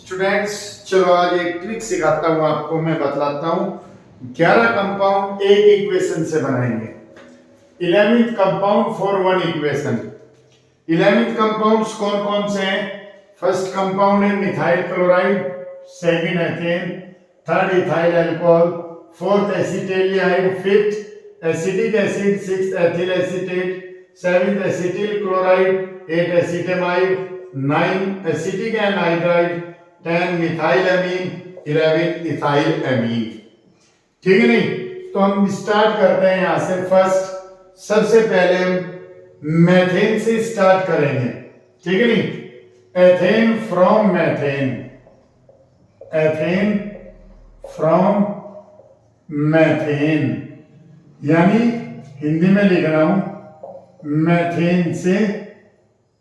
Students, चलो आज एक ट्रिक सिखाता हूं आपको। मैं बतलाता हूं 11 कंपाउंड एक इक्वेशन से बनाएंगे। 11th compound for one equation. 11th compounds कौन कौन से हैं? फर्स्ट कंपाउंड है methyl chloride, second ethane, third ethyl alcohol, fourth acetaldehyde, fifth acetic acid, sixth ethyl acetate, seventh acetyl chloride, eight acetamide, 9 acetic anhydride, 10 methyl amine, 11 ethyl amine. ठीक है नहीं? तो हम स्टार्ट करते हैं यहां से। फर्स्ट सबसे पहले हम मेथेन से स्टार्ट करेंगे। ठीक है नहीं? Ethane from methane, ethane from methane, यानी हिंदी में लिख रहा हूं मेथेन से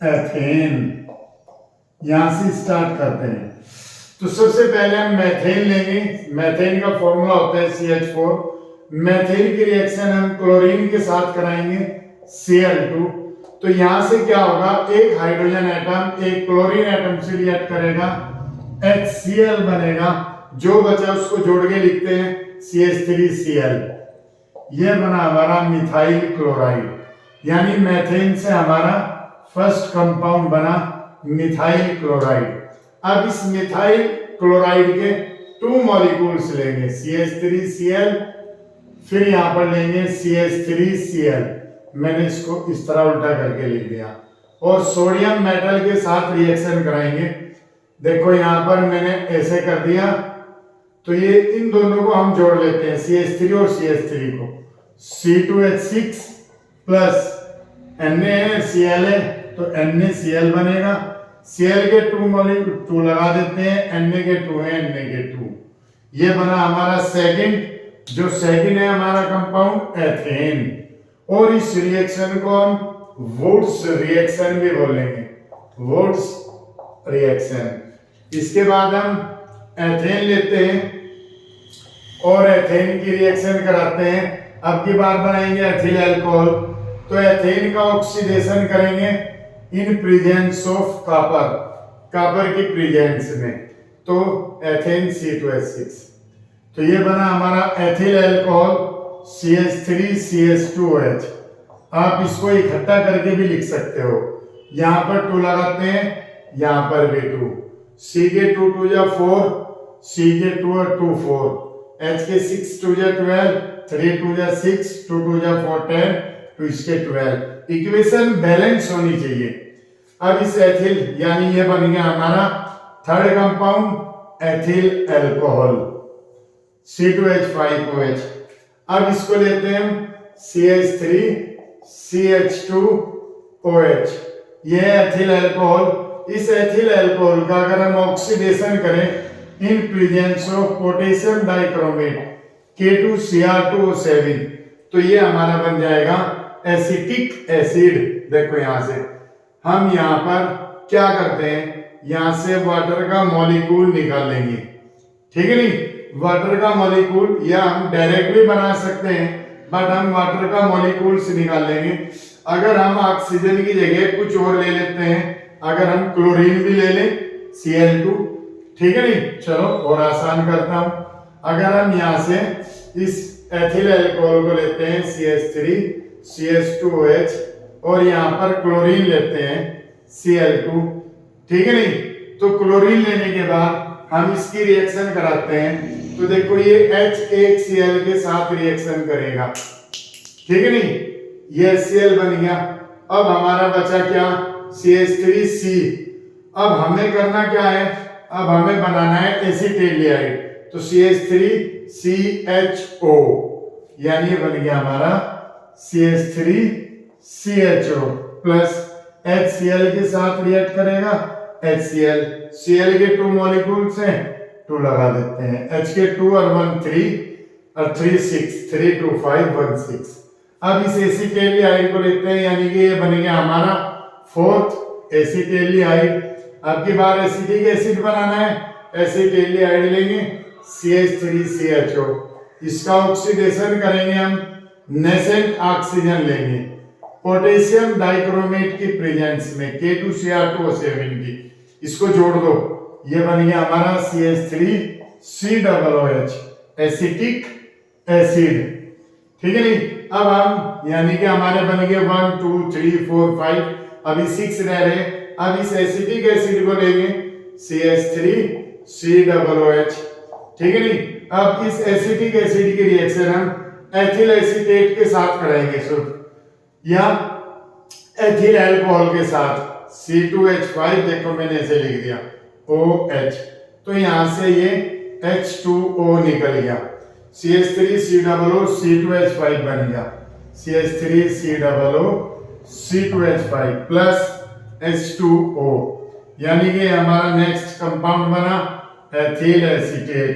एथेन, यहां से स्टार्ट करते हैं। तो सबसे पहले हम मेथेन लेंगे। मेथेन का फॉर्मूला होता है CH4। मेथेन की रिएक्शन हम क्लोरीन के साथ कराएंगे Cl2। तो यहां से क्या होगा, एक हाइड्रोजन एटम एक क्लोरीन एटम से रिएक्ट करेगा, HCl बनेगा। जो बचा उसको जोड़ के लिखते हैं CH3Cl। यह बना हमारा मिथाइल क्लोराइड, यानी मेथेन से हमारा फर्स्ट कंपाउंड बना मिथाइल क्लोराइड। अब इस मिथाइल क्लोराइड के 2 मॉलिक्यूल्स लेंगे, CH3Cl, फिर यहां पर लेंगे CH3Cl। मैंने इसको इस तरह उल्टा करके लिख दिया। और सोडियम मेटल के साथ रिएक्शन कराएंगे। देखो यहां पर मैंने ऐसे कर दिया। तो ये इन दोनों को हम जोड़ लेते हैं, CH3 और CH3 को। C2H6 प्लस NaCl है, तो NaCl बनेगा। Cl के 2 मॉलिक्यूल 2 लगा देते हैं, Na के 2 है, Na के 2। ये बना हमारा सेकंड। जो सेकंड है हमारा कंपाउंड एथेन। और इस रिएक्शन को हम वुड्स रिएक्शन भी बोलेंगे, वुड्स रिएक्शन। इसके बाद हम एथेन लेते हैं और एथेन की रिएक्शन कराते हैं। अब की बार बनाएंगे एथिल अल्कोहल। तो एथेन का ऑक्सीडेशन करेंगे in presence of copper, copper की प्रेजेंस में। तो एथेन C2H6। तो ये बना हमारा एथिल अल्कोहल CH3CH2OH। आप इसको इकट्ठा करके भी लिख सकते हो। यहां पर 2 लगाते हैं, यहां पर भी 2। C के 2 2 या 4, C के 2 और 2 4, H के 6 2 या 12, 3 2 या 6, 2 2 या 4 10, तो इसके 12। इक्वेशन बैलेंस होनी चाहिए। अब इस एथिल, यानी ये बन गया हमारा third compound ethyl alcohol C2H5OH। अब इसको लेते हैं हम CH3CH2OH। ये एथिल अल्कोहल। इस एथिल अल्कोहल का अगर हम ऑक्सीडेशन करें in presence of potassium dichromate K2Cr2O7, तो ये हमारा बन जाएगा एसिटिक एसिड। देखो यहां से हम यहां पर क्या करते हैं, यहां से वाटर का मॉलिक्यूल निकाल लेंगे। ठीक है नहीं? वाटर का मॉलिक्यूल या हम डायरेक्ट भी बना सकते हैं, बट हम वाटर का मॉलिक्यूल से निकाल लेंगे। अगर हम ऑक्सीजन की जगह कुछ और ले लेते हैं, अगर हम क्लोरीन भी ले लें Cl2, ठीक है नहीं? चलो और आसान करता हूं। अगर हम यहां से इस एथिल अल्कोहल को लेते हैं CH3CH2OH और यहां पर क्लोरीन लेते हैं Cl2, ठीक है नहीं? तो क्लोरीन लेने के बाद हम इसकी रिएक्शन कराते हैं। तो देखो ये H1Cl के साथ रिएक्शन करेगा, ठीक है नहीं? ये Cl बन गया। अब हमारा बचा क्या, CH3C। अब हमें करना क्या है, अब हमें बनाना है एसिटेल्डिहाइड। तो CH3CHO, यानी ये बन गया हमारा CH3CHO प्लस HCl के साथ रिएक्ट करेगा HCl। Cl के 2 मॉलिक्यूल्स हैं, 2 लगा देते हैं। H के 2 और 1 3 और 3 6, 3 2 5 1 6। अब इस एसिटेल्डिहाइड को लेते हैं, यानी कि ये बन गया हमारा फोर्थ एसिटेल्डिहाइड। अब की बार एसिटिक एसिड बनाना है, एसिटेल्डिहाइड लेंगे CH3CHO। इसका ऑक्सीडेशन करेंगे हम, नेसेंट ऑक्सीजन लेंगे पोटेशियम डाइक्रोमेट की प्रेजेंस में K2Cr2O7 की। इसको जोड़ दो, ये बन गया हमारा CH3COOH, एसिटिक एसिड। ठीक है नहीं। अब हम यानी कि हमारे बन गए 1 2 3 4 5, अभी 6 रह रहे। अब इस एसिटिक एसिड को लेंगे CH3COOH। ठीक है नहीं। अब इस एसिटिक एसिड की रिएक्शन हम एथिल एसीटेट के साथ कराएंगे शुद्ध, या एथिल अल्कोहल के साथ C2H5, देखो मैंने ऐसे लिख दिया OH, तो यहां से ये H2O निकल गया, CH3COO C2H5 बन गया, CH3COO C2H5 प्लस H2O, यानी कि हमारा नेक्स्ट कंपाउंड बना एथिल एसीटेट।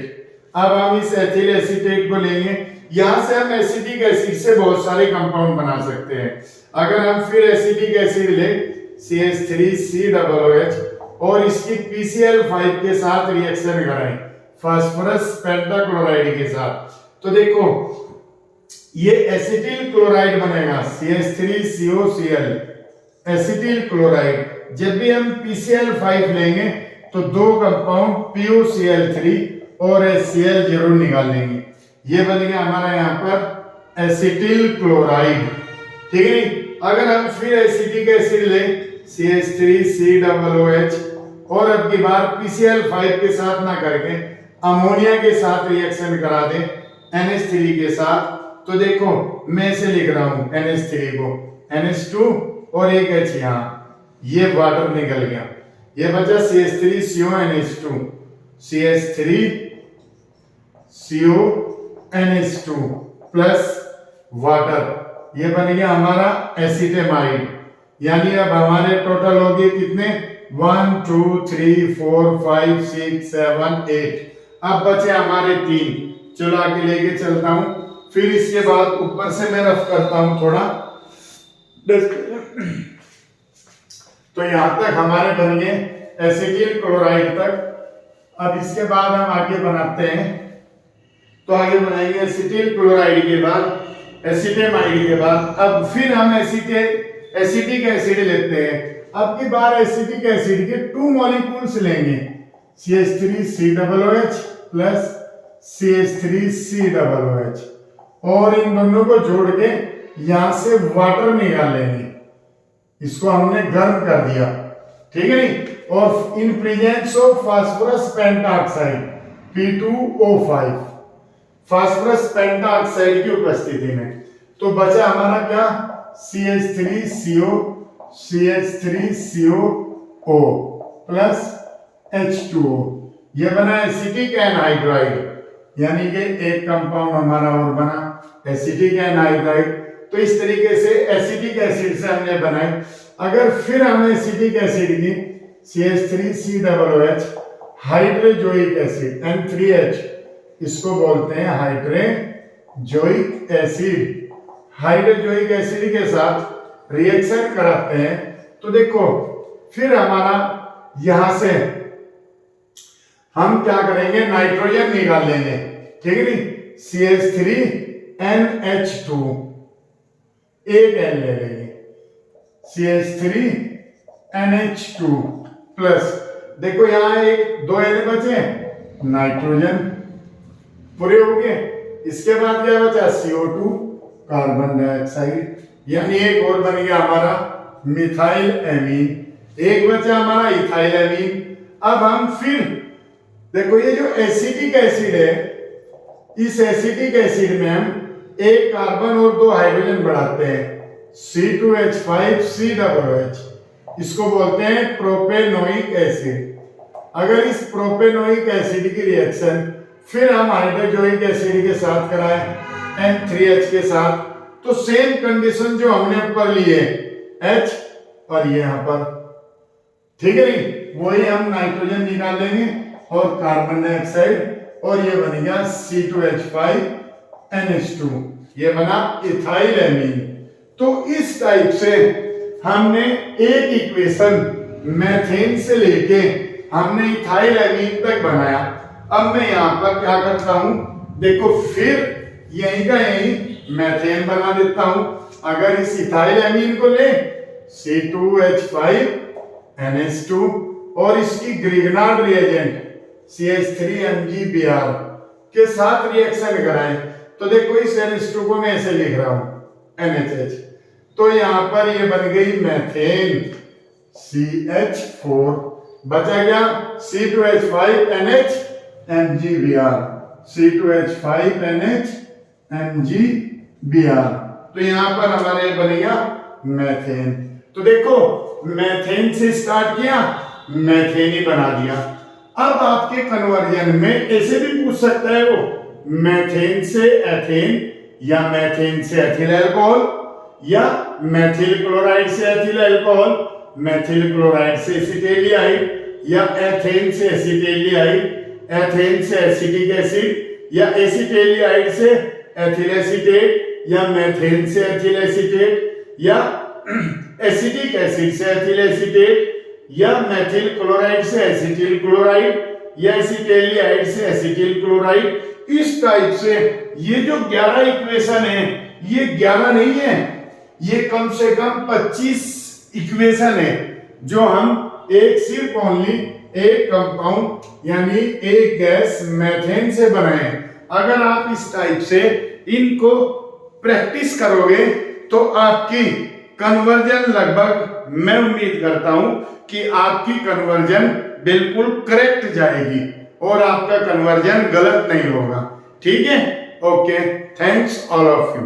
अब हम इस एथिल एसीटेट को लेंगे, यहां से हम एसिटिक एसिड से बहुत सारे कंपाउंड बना सकते हैं। अगर हम फिर एसिटिक एसिड ले CH3COOH और इसकी PCl5 के साथ रिएक्शन कराएं फास्फोरस पेंटाक्लोराइड के साथ, तो देखो ये एसिटिल क्लोराइड बनेगा CH3COCl एसिटिल क्लोराइड। जब भी हम PCl5 लेंगे तो दो कंपाउंड PuCl3 और HCl जरूर निकाल लेंगे। ये बन गया हमारा यहाँ पर एसिटिल क्लोराइड। ठीक है। अगर हम फिर एसिटिक एसिड लें CH3COOH और अब की बार PCl5 के साथ ना करके अमोनिया के साथ रिएक्शन करा दें NH3 के साथ, तो देखो मैं इसे लिख रहा हूं NH3 को NH2 और एक H यहाँ, ये वाटर निकल गया, ये बचा CH3CONH2 CH3CONH2 प्लस वाटर, ये बन गया हमारा एसिटेमाइड। यानी अब हमारे टोटल हो गए कितने 1 2 3 4 5 6 7 8, अब बचे हमारे 3। चलो आगे लेके चलता हूं, फिर इसके बाद ऊपर से मैं रफ करता हूं थोड़ा। तो यहां तक हमारे बन गए एसिटिल क्लोराइड तक। अब इसके बाद हम आगे बनाते हैं, तो आगे बनाएंगे एसिटिल क्लोराइड के बाद एसिटेमाइड के बाद। अब फिर हम एसिटिक एसिड लेते हैं। अब की बार एसिटिक एसिड के 2 मॉलिक्यूल्स लेंगे CH3COOH प्लस CH3COOH और इन दोनों को जोड़ के यहां से वाटर निकाल लेंगे, इसको हमने गर्म कर दिया। ठीक है नहीं। और in presence of phosphorus pentoxide P2O5, phosphorus pentoxide की उपस्थिति में, तो बचा हमारा क्या CH3CO प्लस H2O, ये बना एसिटिक एनहाइड्राइड, यानी कि एक कंपाउंड हमारा और बना एसिटिक एनहाइड्राइड। तो इस तरीके से एसिटिक एसिड से हमने बनाए। अगर फिर हम एसिटिक एसिड की CH3COOH हाइड्रोजोइक एसिड N3H, इसको बोलते हैं हाइड्रोजोइक एसिड, हाइड्रोजोइक एसिड के साथ रिएक्शन कराते हैं, तो देखो फिर हमारा यहां से हम क्या करेंगे, नाइट्रोजन निकाल लेंगे। ठीक है नहीं। CH3NH2 एक N ले लेंगे, CH3NH2 प्लस, देखो यहां एक 2 N बचे, नाइट्रोजन पूरे हो गए। इसके बाद क्या बचा CO2 कार्बन डाइऑक्साइड, यानी एक और बन गया हमारा मिथाइल एमीन, एक बचा हमारा इथाइल एमीन। अब हम फिर देखो ये जो एसिटिक एसिड है, इस एसिटिक एसिड में हम एक कार्बन और 2 हाइड्रोजन बढ़ाते हैं C2H5COOH, इसको बोलते हैं प्रोपेनोइक एसिड। अगर इस प्रोपेनोइक एसिड की रिएक्शन फिर हम हाइड्रोजोइक एसिड के साथ कराएं N3H के साथ, तो सेम कंडीशन जो हमने ऊपर ली है H और ये यहां पर, ठीक है नहीं, वही हम नाइट्रोजन निकाल लेंगे और कार्बन डाइऑक्साइड, और ये बन गया C2H5NH2, ये बना इथाइल एमीन। तो इस टाइप से हमने एक इक्वेशन मेथेन से लेके हमने इथाइल एमीन तक बनाया। अब मैं यहां पर क्या करता हूं, देखो फिर यहीं का यहीं मेथेन बना देता हूं। अगर इस इथाइल एमीन को ले C2H5NH2 और इसकी ग्रिग्नार्ड रिएजेंट CH3MgBr के साथ रिएक्शन कराएं तो देखो इस N2 को मैं ऐसे लिख रहा हूं NHH, तो यहां पर ये बन गई मेथेन CH4, बचा क्या C2H5NH MgBr, C2H5NH MgBr, तो यहां पर हमारे बनेगा मेथेन। तो देखो मेथेन से स्टार्ट किया, मेथेन ही बना दिया। अब आपके कन्वर्जन में ऐसे भी पूछ सकता है वो मेथेन से एथेन या मेथेन से एथिल अल्कोहल या मेथिल क्लोराइड से एथिल अल्कोहल, मेथिल क्लोराइड से एसिटेल्डिहाइड या एथेन से एसिटेल्डिहाइड, एथेन से एसिटिक एसिड या एसिटेल्डिहाइड से एथिल एसीटेट या मेथेन से एथिल एसीटेट या एसिटिक एसिड से एथिल एसीटेट या मेथिल क्लोराइड से एसिटिल क्लोराइड या एसिटेल्डिहाइड से एसिटिल क्लोराइड। इस टाइप से ये जो 11 इक्वेशन है ये 11 नहीं है, ये कम से कम 25 इक्वेशन है जो हम एक सिर्फ ओनली एक कंपाउंड यानी एक गैस मेथेन से बनाए। अगर आप इस टाइप से इनको प्रैक्टिस करोगे तो आपकी कन्वर्जन लगभग, मैं उम्मीद करता हूं कि आपकी कन्वर्जन बिल्कुल करेक्ट जाएगी और आपका कन्वर्जन गलत नहीं होगा। ठीक है, okay, thanks all of you.